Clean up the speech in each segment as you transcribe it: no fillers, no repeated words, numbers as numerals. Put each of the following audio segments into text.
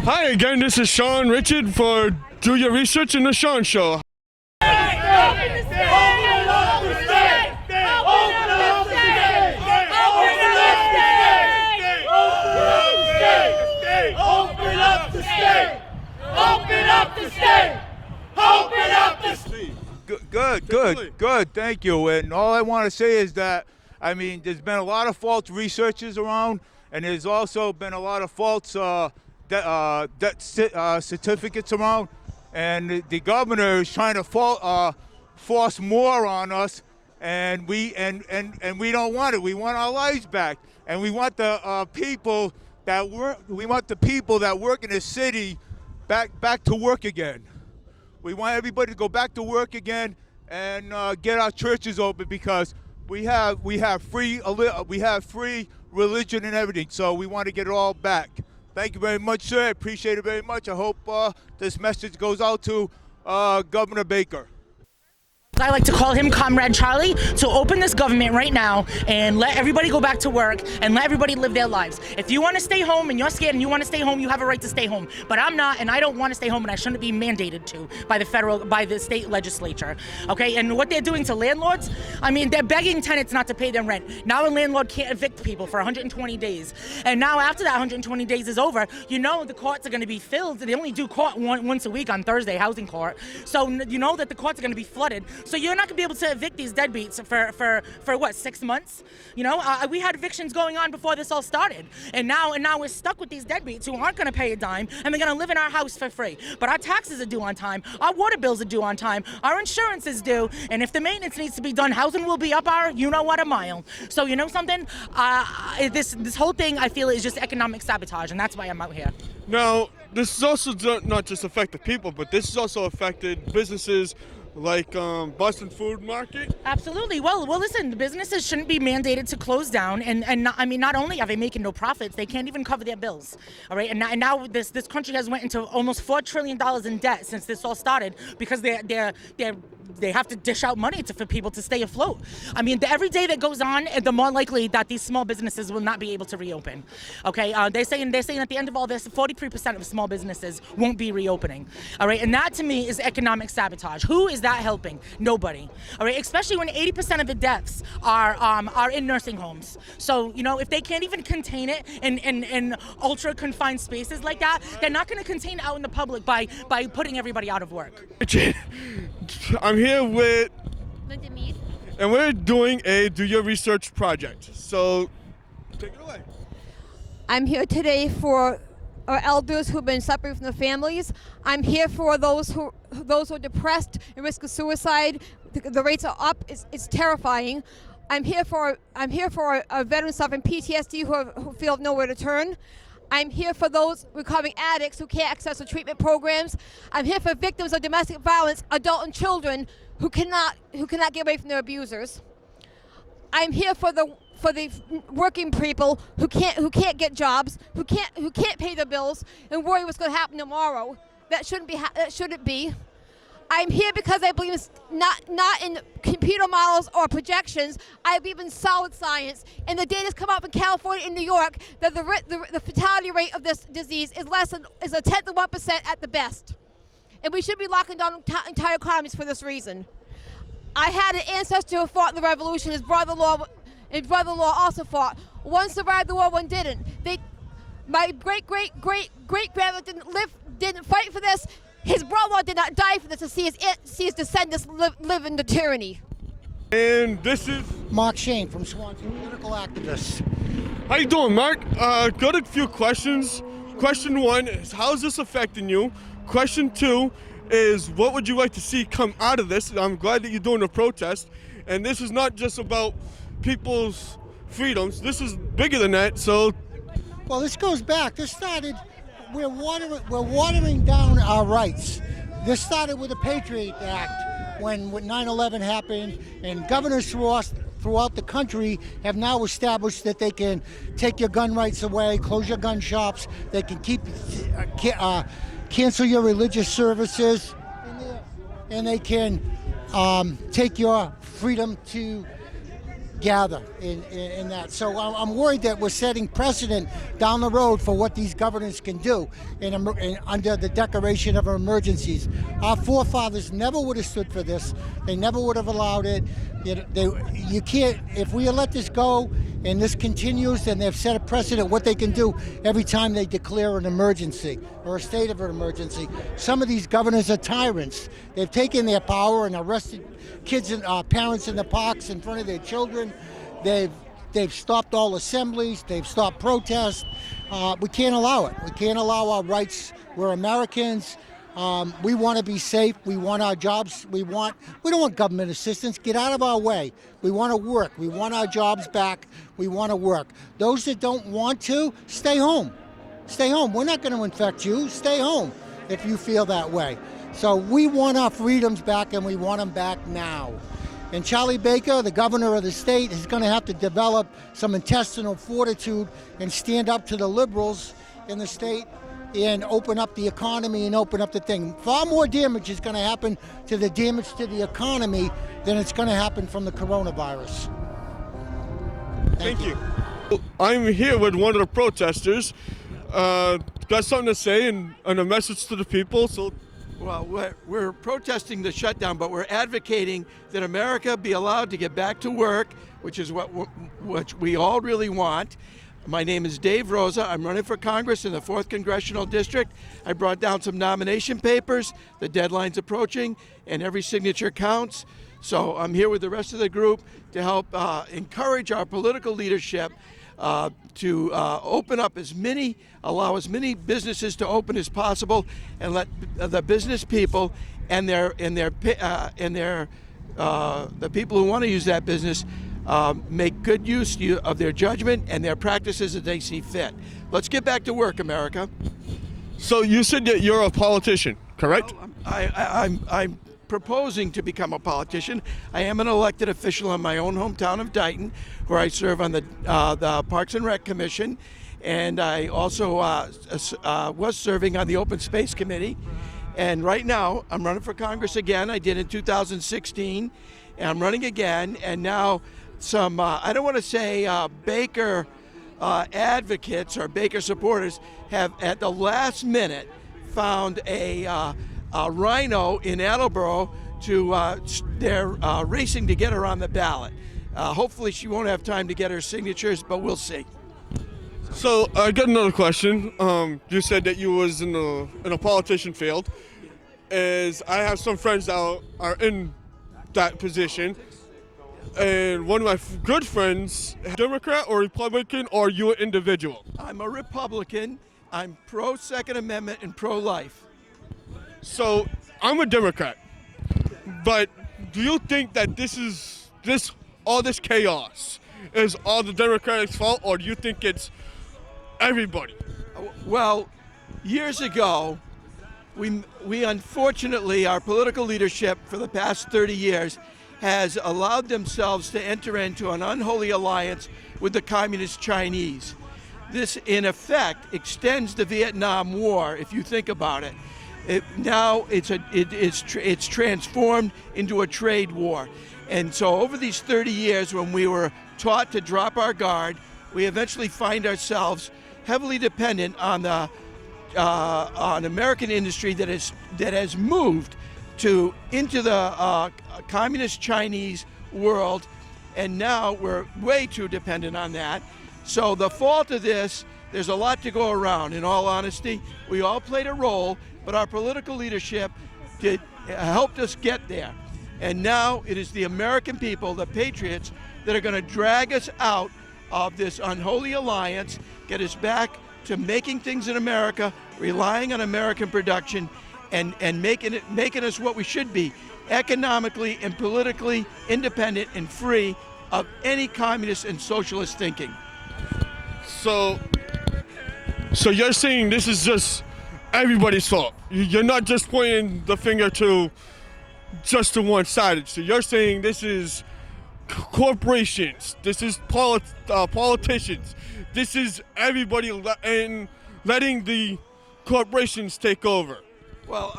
Hi again, this is Sean Richard for Do Your Research in the Sean Show. Good. Thank you. And all I want to say is that, I mean, there's been a lot of false researchers around, and there's also been a lot of false certificates around, and the governor is trying to force more on us, and we don't want it. We want our lives back, and we want the people that work. We want the people that work in the city back to work again. We want everybody to go back to work again and get our churches open, because we have free religion and everything. So we want to get it all back. Thank you very much, sir. I appreciate it very much. I hope this message goes out to Governor Baker. I like to call him Comrade Charlie, to open this government right now and let everybody go back to work and let everybody live their lives. If you want to stay home and you're scared and you want to stay home, you have a right to stay home. But I'm not, and I don't want to stay home, and I shouldn't be mandated to by the state legislature. Okay, and what they're doing to landlords, I mean, they're begging tenants not to pay their rent. Now a landlord can't evict people for 120 days. And now after that 120 days is over, you know the courts are going to be filled. They only do court once a week on Thursday, housing court. So you know that the courts are going to be flooded. So you're not going to be able to evict these deadbeats for what, 6 months? You know, we had evictions going on before this all started, and now we're stuck with these deadbeats who aren't going to pay a dime, and they're going to live in our house for free. But our taxes are due on time, our water bills are due on time, our insurance is due, and if the maintenance needs to be done, housing will be up our a mile. So you know something? This whole thing, I feel, is just economic sabotage, and that's why I'm out here. Now, this is also not just affected people, but this has also affected businesses like Boston Food Market? Absolutely. Well, listen, the businesses shouldn't be mandated to close down, and not only are they making no profits, they can't even cover their bills. All right, and now this country has went into almost $4 trillion in debt since this all started, because they have to dish out money for people to stay afloat. I mean, every day that goes on, the more likely that these small businesses will not be able to reopen. Okay, they're saying at the end of all this, 43% of small businesses won't be reopening. All right, and that to me is economic sabotage. Who is that helping? Nobody. All right, especially when 80% of the deaths are in nursing homes. So you know, if they can't even contain it in ultra confined spaces like that, they're not going to contain it out in the public by putting everybody out of work. I'm here with Linda Mead. and we're doing a Do Your Research project. So take it away. I'm here today for our elders who've been separated from their families. I'm here for those who are depressed and risk of suicide. The rates are up. It's terrifying. I'm here for our veterans suffering PTSD who feel nowhere to turn. I'm here for those recovering addicts who can't access the treatment programs. I'm here for victims of domestic violence, adult and children who cannot get away from their abusers. I'm here for the working people who can't get jobs, who can't pay their bills, and worry what's going to happen tomorrow. That shouldn't be. I'm here because I believe it's not in computer models or projections. I believe in solid science, and the data's come out in California and New York that the fatality rate of this disease is a tenth of 1% at the best, and we should be locking down entire economies for this reason. I had an ancestor who fought in the revolution. His brother-in-law also fought. One survived the war, one didn't. My great-great-great-great-grandmother didn't fight for this. His brother did not die for this, to see his descendants live in the tyranny. And this is Mark Shane from Swansea, political activist. How you doing, Mark? Got a few questions. Question one is, how is this affecting you? Question two is, what would you like to see come out of this? I'm glad that you're doing a protest. And this is not just about people's freedoms. This is bigger than that. So, well, this goes back. This started. We're watering down our rights. This started with the Patriot Act when 9/11 happened, and governors throughout the country have now established that they can take your gun rights away, close your gun shops, they can cancel your religious services, and they can take your freedom to gather in that. So I'm worried that we're setting precedent down the road for what these governors can do under the declaration of emergencies. Our forefathers never would have stood for this. They never would have allowed it. You can't, if we let this go and this continues, then they've set a precedent what they can do every time they declare an emergency or a state of an emergency. Some of these governors are tyrants. They've taken their power and arrested kids and parents in the parks in front of their children. They've stopped all assemblies. They've stopped protests. We can't allow it. We can't allow our rights. We're Americans. We want to be safe. We want our jobs. We don't want government assistance. Get out of our way. We want to work. We want our jobs back. We want to work. Those that don't want to, stay home. Stay home. We're not going to infect you. Stay home if you feel that way. So we want our freedoms back, and we want them back now. And Charlie Baker, the governor of the state, is going to have to develop some intestinal fortitude and stand up to the liberals in the state and open up the economy and open up the thing. Far more damage is going to happen to the economy than it's going to happen from the coronavirus. Thank you. I'm here with one of the protesters. Got something to say and a message to the people. So, well, we're protesting the shutdown, but we're advocating that America be allowed to get back to work, which is what we all really want. My name is Dave Rosa. I'm running for Congress in the 4th Congressional District. I brought down some nomination papers. The deadline's approaching, and every signature counts. So I'm here with the rest of the group to help encourage our political leadership to open up allow as many businesses to open as possible, and let the business people and the people who want to use that business make good use of their judgment and their practices as they see fit. Let's get back to work, America. So you said that you're a politician, correct? Well, I'm proposing to become a politician. I am an elected official in my own hometown of Dighton, where I serve on the Parks and Rec Commission, and I also was serving on the Open Space Committee. And right now, I'm running for Congress again. I did in 2016, and I'm running again. And now some, I don't want to say Baker advocates or Baker supporters have, at the last minute, found a rhino in Attleboro they're racing to get her on the ballot. Hopefully she won't have time to get her signatures, but we'll see. So I got another question. You said that you was in a politician field. As I have some friends that are in that position, and one of my good friends, Democrat or Republican, or you an individual? I'm a Republican. I'm pro Second Amendment and pro life. So I'm a Democrat, but do you think that all this chaos is all the Democrats' fault, or do you think it's everybody? Well, years ago, we unfortunately, our political leadership for the past 30 years has allowed themselves to enter into an unholy alliance with the Communist Chinese. This, in effect, extends the Vietnam War, if you think about it. Now it's transformed into a trade war. And so over these 30 years, when we were taught to drop our guard, we eventually find ourselves heavily dependent on on American industry that has moved into the communist Chinese world, and now we're way too dependent on that. So the fault of this, there's a lot to go around. In all honesty, we all played a role, but our political leadership helped us get there. And now it is the American people, the patriots, that are going to drag us out of this unholy alliance, get us back to making things in America, relying on American production, and making us what we should be, economically and politically independent and free of any communist and socialist thinking. So you're saying this is just everybody's fault. You're not just pointing the finger to just to one side. So you're saying this is corporations, this is politicians, this is everybody and letting the corporations take over. Well,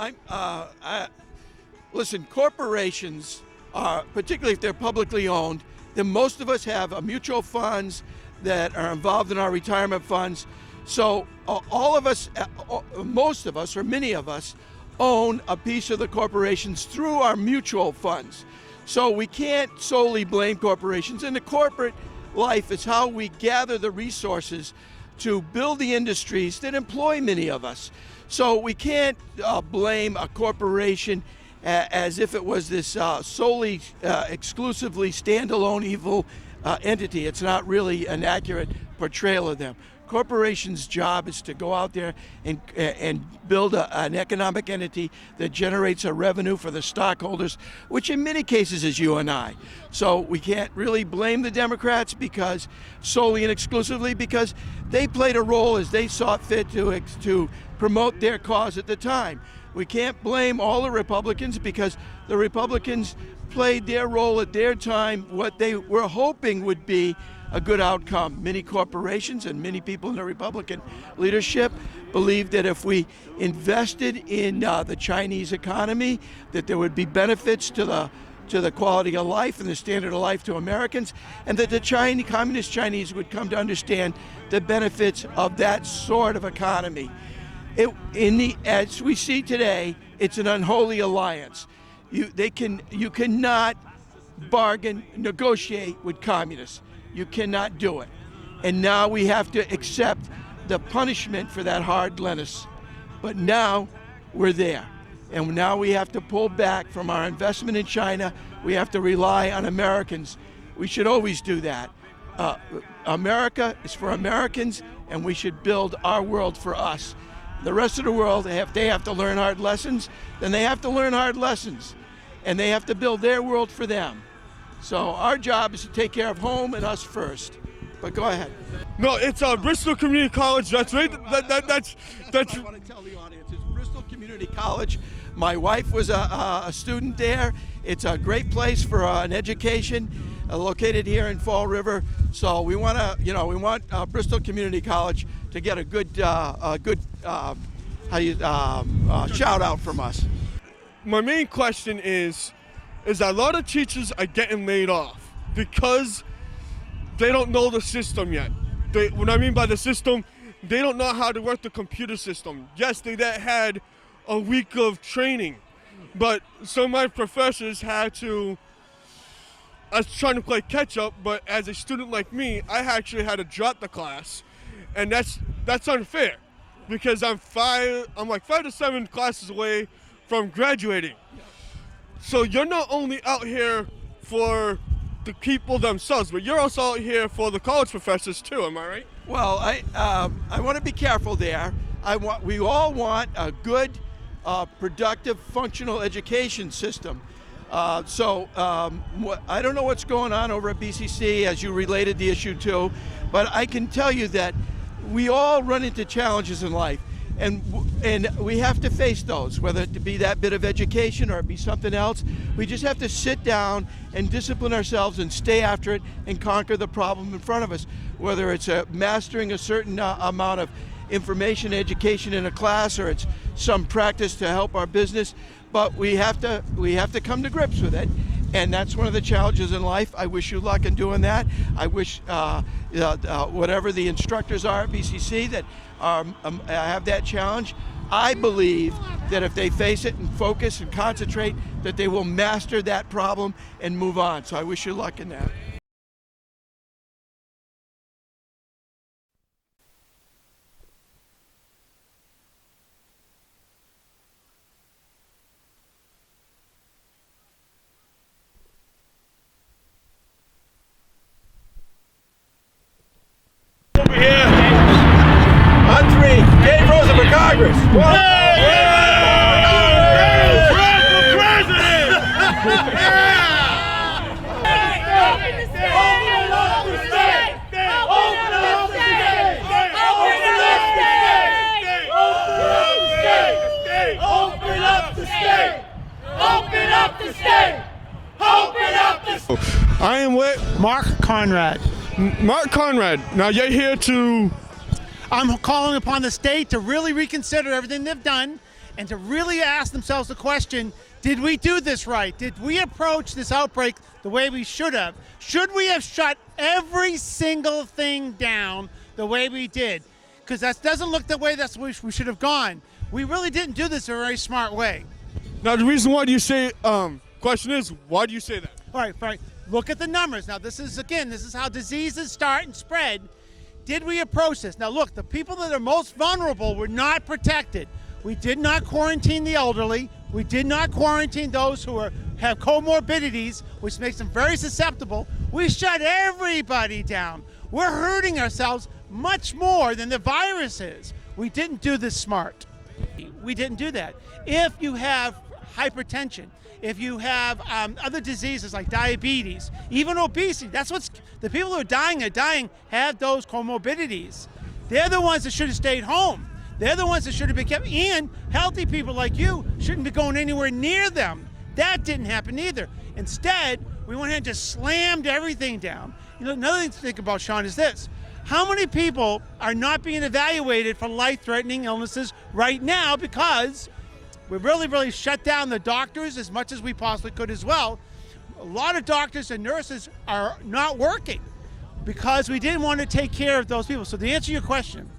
listen, corporations are, particularly if they're publicly owned, Then most of us have mutual funds that are involved in our retirement funds. So all of us, most of us, or many of us, own a piece of the corporations through our mutual funds. So we can't solely blame corporations. In the corporate life, it's how we gather the resources to build the industries that employ many of us. So we can't blame a corporation as if it was this solely, exclusively standalone evil entity. It's not really an accurate portrayal of them. Corporations' job is to go out there and build an economic entity that generates a revenue for the stockholders, which in many cases is you and I. So we can't really blame the Democrats because solely and exclusively because they played a role as they saw fit to promote their cause at the time. We can't blame all the Republicans because the Republicans played their role at their time, what they were hoping would be a good outcome. Many corporations and many people in the Republican leadership believed that if we invested in the Chinese economy, that there would be benefits to the quality of life and the standard of life to Americans, and that the communist Chinese would come to understand the benefits of that sort of economy. As we see today, it's an unholy alliance. You cannot bargain, negotiate with communists. You cannot do it. And now we have to accept the punishment for that hard lettuce. But now we're there. And now we have to pull back from our investment in China. We have to rely on Americans. We should always do that. America is for Americans, and we should build our world for us. The rest of the world, they have to learn hard lessons, then they have to learn hard lessons. And they have to build their world for them. So our job is to take care of home and us first. But go ahead. No, it's Bristol Community College. That's right. That's. I want to tell the audience, it's Bristol Community College. My wife was a student there. It's a great place for an education, located here in Fall River. So we want to, Bristol Community College to get a good shout out from us. My main question is that a lot of teachers are getting laid off because they don't know the system yet. What I mean by the system, they don't know how to work the computer system. Yes, they had a week of training, but some of my professors had to, I was trying to play catch up, but as a student like me, I actually had to drop the class, and that's unfair because I'm like 5 to 7 classes away from graduating. So you're not only out here for the people themselves, but you're also out here for the college professors too, am I right? Well, I want to be careful there. We all want a good, productive, functional education system. I don't know what's going on over at BCC as you related the issue to, but I can tell you that we all run into challenges in life. And we have to face those, whether it be that bit of education or it be something else. We just have to sit down and discipline ourselves and stay after it and conquer the problem in front of us, whether it's mastering a certain amount of information, education in a class, or it's some practice to help our business. But we have to come to grips with it. And that's one of the challenges in life. I wish you luck in doing that. I wish whatever the instructors are at BCC that have that challenge. I believe that if they face it and focus and concentrate, that they will master that problem and move on. So I wish you luck in that. Over here. On 3, Dave Rosa for Congress. I am with Mark Conrad. Mark Conrad. Now you're here to. I'm calling upon the state to really reconsider everything they've done and to really ask themselves the question, did we do this right? Did we approach this outbreak the way we should have? Should we have shut every single thing down the way we did? Because that doesn't look the way that's we should have gone. We really didn't do this in a very smart way. Now, the reason why do you say, question is, why do you say that? All right. Look at the numbers. Now, this is how diseases start and spread. Did we approach this? Now, look, the people that are most vulnerable were not protected. We did not quarantine the elderly. We did not quarantine those who have comorbidities, which makes them very susceptible. We shut everybody down. We're hurting ourselves much more than the virus is. We didn't do this smart. We didn't do that. If you have hypertension, if you have other diseases like diabetes, even obesity, the people who are dying have those comorbidities. They're the ones that should have stayed home. They're the ones that should have been kept, and healthy people like you shouldn't be going anywhere near them. That didn't happen either. Instead, we went ahead and just slammed everything down. You know, another thing to think about, Sean, is this. How many people are not being evaluated for life-threatening illnesses right now because we really shut down the doctors as much as we possibly could as well? A lot of doctors and nurses are not working because we didn't want to take care of those people. So to answer your question,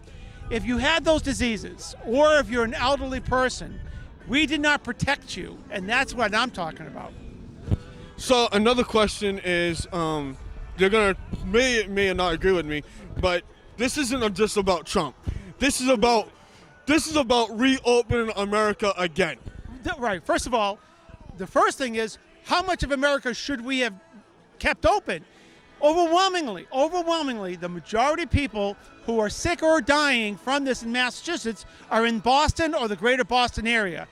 if you had those diseases or if you're an elderly person, we did not protect you, and that's what I'm talking about. So another question is, you're gonna may or not agree with me, but this isn't just about Trump. This is about reopening America again. Right. First of all, the first thing is, how much of America should we have kept open? Overwhelmingly, the majority of people who are sick or dying from this in Massachusetts are in Boston or the greater Boston area.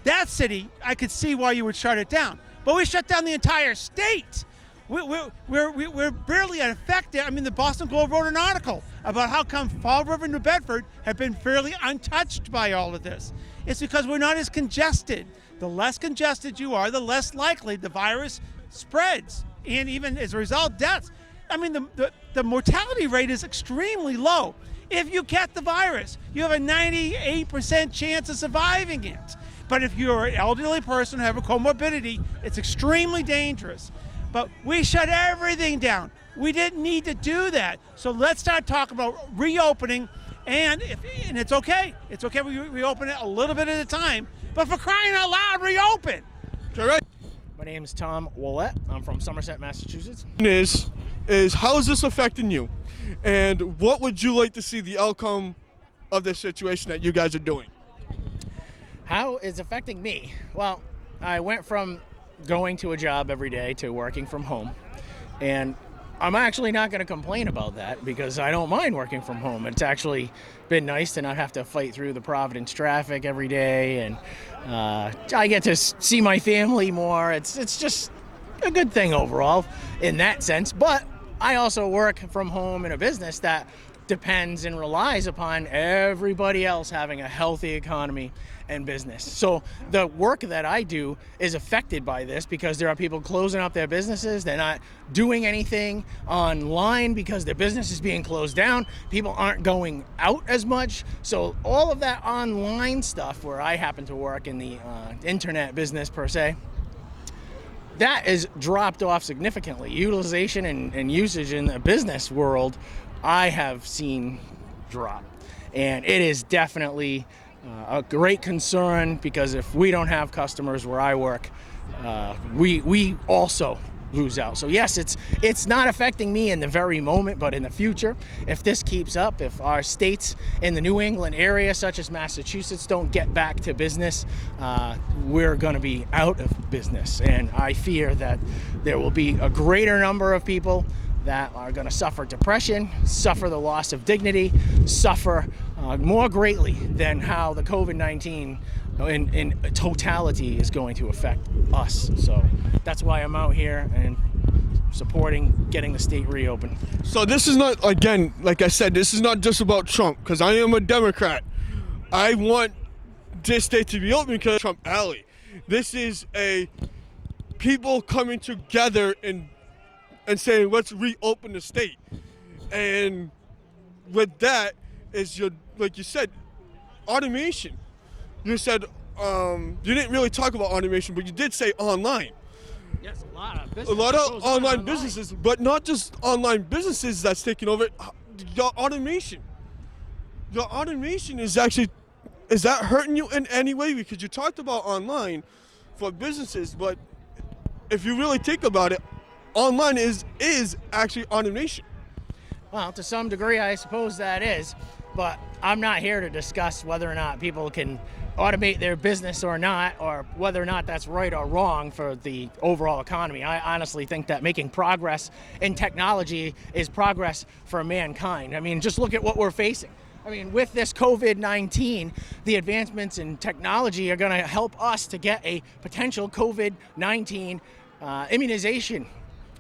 That city, I could see why you would shut it down. But we shut down the entire state. We're barely affected. I mean, the Boston Globe wrote an article about how come Fall River and New Bedford have been fairly untouched by all of this. It's because we're not as congested. The less congested you are, the less likely the virus spreads, and even as a result, deaths. I mean, the mortality rate is extremely low. If you get the virus, you have a 98% chance of surviving it. But if you're an elderly person who have a comorbidity, it's extremely dangerous. But we shut everything down. We didn't need to do that. So let's start talking about reopening, and it's okay. It's okay we reopen it a little bit at a time. But for crying out loud, reopen. Correct. My name is Tom Willett. I'm from Somerset, Massachusetts. Is how is this affecting you, and what would you like to see the outcome of this situation that you guys are doing? How it's affecting me? Well, I went from going to a job every day to working from home, and I'm actually not going to complain about that because I don't mind working from home. It's actually been nice to not have to fight through the Providence traffic every day, and I get to see my family more. It's just a good thing overall in that sense. But I also work from home in a business that depends and relies upon everybody else having a healthy economy and business. So the work that I do is affected by this because there are people closing up their businesses. They're not doing anything online because their business is being closed down. People aren't going out as much. So all of that online stuff, where I happen to work in the internet business per se, that is dropped off significantly. Utilization and usage in the business world, I have seen drop. And it is definitely a great concern because if we don't have customers where I work, we also lose out. So yes, it's not affecting me in the very moment, but in the future, if this keeps up, if our states in the New England area, such as Massachusetts, don't get back to business, we're going to be out of business. And I fear that there will be a greater number of people that are going to suffer depression, suffer the loss of dignity, suffer more greatly than how the COVID-19 in totality is going to affect us. So that's why I'm out here and supporting getting the state reopened. So this is not, again, like I said, this is not just about Trump, because I am a Democrat. I want this state to be open because Trump alley. This is a people coming together and saying, let's reopen the state. And with that is like you said, automation. You said you didn't really talk about automation, but you did say online. Yes, a lot of business. A lot of online businesses, but not just online businesses that's taking over. Your automation. Your automation is actually, is that hurting you in any way? Because you talked about online for businesses, but if you really think about it, online is actually automation. Well, to some degree, I suppose that is, but I'm not here to discuss whether or not people can automate their business or not, or whether or not that's right or wrong for the overall economy. I honestly think that making progress in technology is progress for mankind. I mean, just look at what we're facing. I mean, with this COVID-19, the advancements in technology are going to help us to get a potential COVID-19 immunization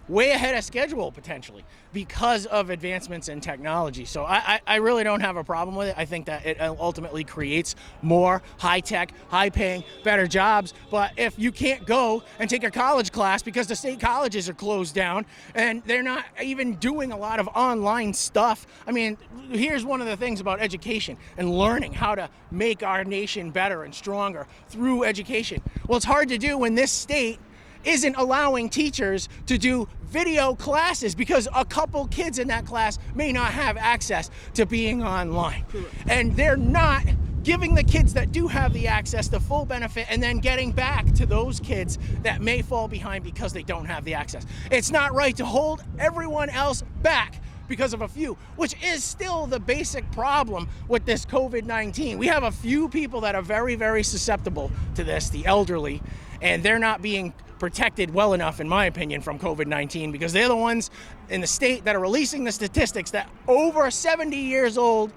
way ahead of schedule, potentially, because of advancements in technology. So I really don't have a problem with it. I think that it ultimately creates more high-tech, high-paying, better jobs. But if you can't go and take a college class because the state colleges are closed down and they're not even doing a lot of online stuff, I mean, here's one of the things about education and learning how to make our nation better and stronger through education. Well, it's hard to do when this state isn't allowing teachers to do video classes because a couple kids in that class may not have access to being online. And they're not giving the kids that do have the access the full benefit and then getting back to those kids that may fall behind because they don't have the access. It's not right to hold everyone else back because of a few, which is still the basic problem with this COVID-19. We have a few people that are very, very susceptible to this, the elderly, and they're not being protected well enough, in my opinion, from COVID-19 because they're the ones in the state that are releasing the statistics that over 70 years old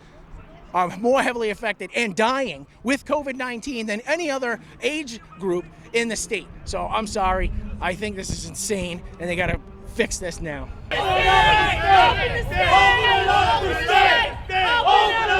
are more heavily affected and dying with COVID-19 than any other age group in the state. So I'm sorry, I think this is insane and they gotta fix this now. Open up the state! Open up the state! Open up